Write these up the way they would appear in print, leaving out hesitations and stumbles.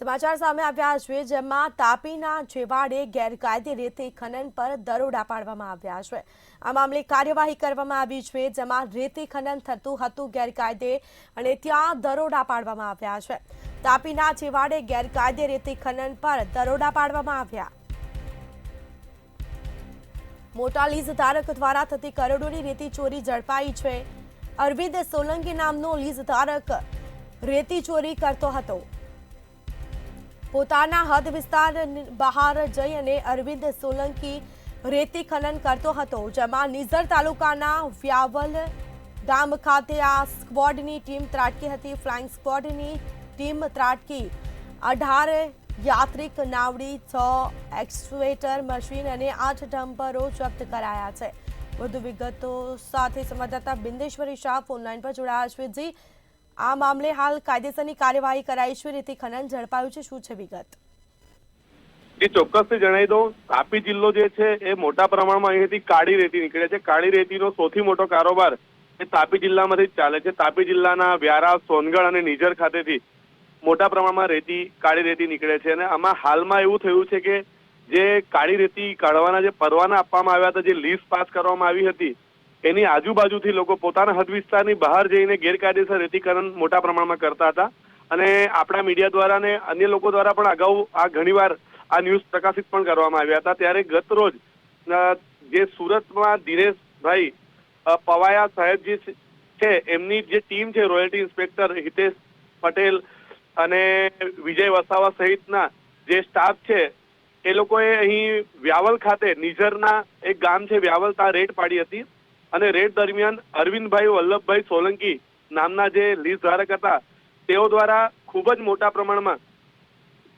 સમાચાર સામે આવ્યા છે, જેમાં તાપીના છેવાડે ગેરકાયદે રેતી ખનન પર દરોડા પાડવામાં આવ્યા છે। આ મામલે કાર્યવાહી કરવામાં આવી છે, જેમાં રેતી ખનન થતું હતું ગેરકાયદે અને ત્યાં દરોડા પાડવામાં આવ્યા છે। તાપીના છેવાડે ગેરકાયદે રેતી ખનન પર દરોડા પાડવામાં આવ્યા। મોટા લીઝ ધારક દ્વારા થતી કરોડોની રેતી ચોરી ઝડપાઈ છે। અરવિંદ સોલંકી નામનો લીઝ ધારક રેતી ચોરી કરતો હતો। પોતાના હદ વિસ્તાર બહાર જઈ અને અરવિંદ સોલંકી રેતી ખનન કરતો હતો, જેમાં નિઝર તાલુકાના વ્યાવલ ગામ ખાતે આ સ્ક્વોડની ટીમ ત્રાટકી હતી। ફ્લાઇંગ સ્ક્વોડની ટીમ ત્રાટકી 18 યાત્રિક નાવડી, 6 એક્સવેટર મશીન અને 8 ડમ્પરો જપ્ત કરાયા છે। વધુ વિગતો સાથે સંવાદદાતા બિંદેશ્વરી શાહ ફોનલાઈન પર જોડાયા છે। જી, આ મામલે હાલ કાયદેસરની કાર્યવાહી કરાઈ છે, રેતી ખનન ઝડપાયું છે, શું છે વિગત? જે ચોક્કસથી જણાવી દઉં, તાપી જિલ્લો જે છે એ મોટા પ્રમાણમાં અહીંથી કાળી રેતી નીકળે છે। કાળી રેતીનો સૌથી મોટો કારોબાર એ તાપી જિલ્લામાંથી જ ચાલે છે। તાપી જિલ્લાના વ્યારા, સોનગઢ અને નિઝર ખાતેથી મોટા પ્રમાણમાં કાળી રેતી નીકળે છે અને આમાં હાલમાં એવું થયું છે કે જે કાળી રેતી કાઢવાના જે પરવાના આપવામાં આવ્યા હતા, જે લીઝ પાસ કરવામાં આવી હતી, એની આજુબાજુથી લોકો પોતાના હદ વિસ્તારની બહાર જઈને ગેરકાયદેસર રેતી ખનન મોટા પ્રમાણમાં કરતા હતા અને આપણા મીડિયા દ્વારા ને અન્ય લોકો દ્વારા પણ અગાઉ આ ઘણીવાર આ ન્યૂઝ પ્રકાશિત પણ કરવામાં આવ્યા હતા। ત્યારે ગત રોજ જે સુરતમાં દિનેશભાઈ પવાયા સાહેબજી છે, એમની જે ટીમ છે, રોયલ્ટી ઇન્સ્પેક્ટર હિતેશ પટેલ અને વિજય વસાવા સહિતના જે સ્ટાફ છે, એ લોકોએ અહીં વ્યાવલ ખાતે નિઝરના એક ગામ છે વ્યાવલ, ત્યાં રેડ પાડી હતી અને રેડ દરમિયાન અરવિંદભાઈ વલ્લભભાઈ સોલંકી નામના જે લીઝ ધારક હતા, તેઓ દ્વારા ખૂબ જ મોટા પ્રમાણમાં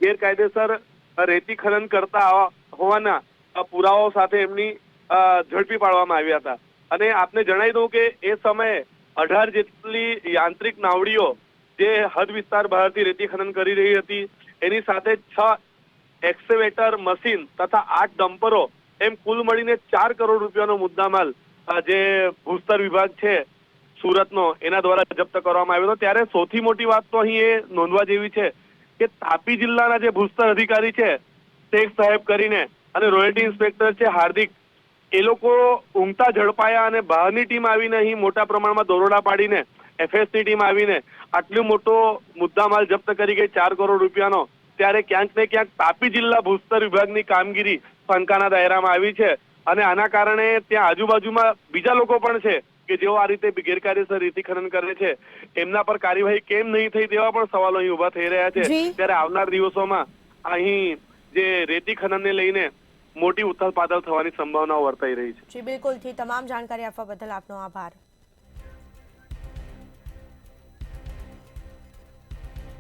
ગેરકાયદેસર રેતી ખનન કરતા હોવાના પુરાવાઓ સાથે એમની ઝડપી પાડવામાં આવ્યા હતા। અને આપને જણાવી દઉં કે એ સમયે 18 જેટલી યાંત્રિક નાવડીઓ જે હદ વિસ્તાર બહારથી રેતી ખનન કરી રહી હતી, એની સાથે 6 એક્સવેટર મશીન તથા 8 ડમ્પરો, એમ કુલ મળીને 4 કરોડ રૂપિયાનો મુદ્દામાલ જે ભૂસ્તર વિભાગ છે સુરતનો, એના દ્વારા જપ્ત કરવામાં આવ્યો હતો। ત્યારે સૌથી મોટી વાત તો અહીં એ નોંધવા જેવી છે કે તાપી જિલ્લાના જે ભૂસ્તર અધિકારી છે શેખ સાહેબ કરીને અને રોયલ્ટી ઇન્સ્પેક્ટર છે હાર્દિક, એ લોકો ઊંઘતા ઝડપાયા અને બહારની ટીમ આવીને અહીં મોટા પ્રમાણમાં દરોડા પાડીને એફએસની ટીમ આવીને આટલો મોટો મુદ્દામાલ જપ્ત કરી ગઈ 4 કરોડ રૂપિયાનો। ત્યારે ક્યાંક ને ક્યાંક તાપી જિલ્લા ભૂસ્તર વિભાગની કામગીરી શંકાના દાયરામાં આવી છે અને આના કારણે ત્યાં આજુબાજુમાં બીજા લોકો પણ છે કે જેઓ આ રીતે ગેરકાયદેસર રેતી ખનન કરે છે, એમના પર કાર્યવાહી કેમ નહીં થઈ તેવા પણ સવાલો અહીં ઉભા થઈ રહ્યા છે। ત્યારે આવનાર દિવસોમાં અહીં જે રેતી ખનનને લઈને મોટી ઉથલ પાથલ થવાની સંભાવનાઓ વર્તાઈ રહી છે। જી બિલકુલ, તમામ જાણકારી આપવા બદલ આપનો આભાર।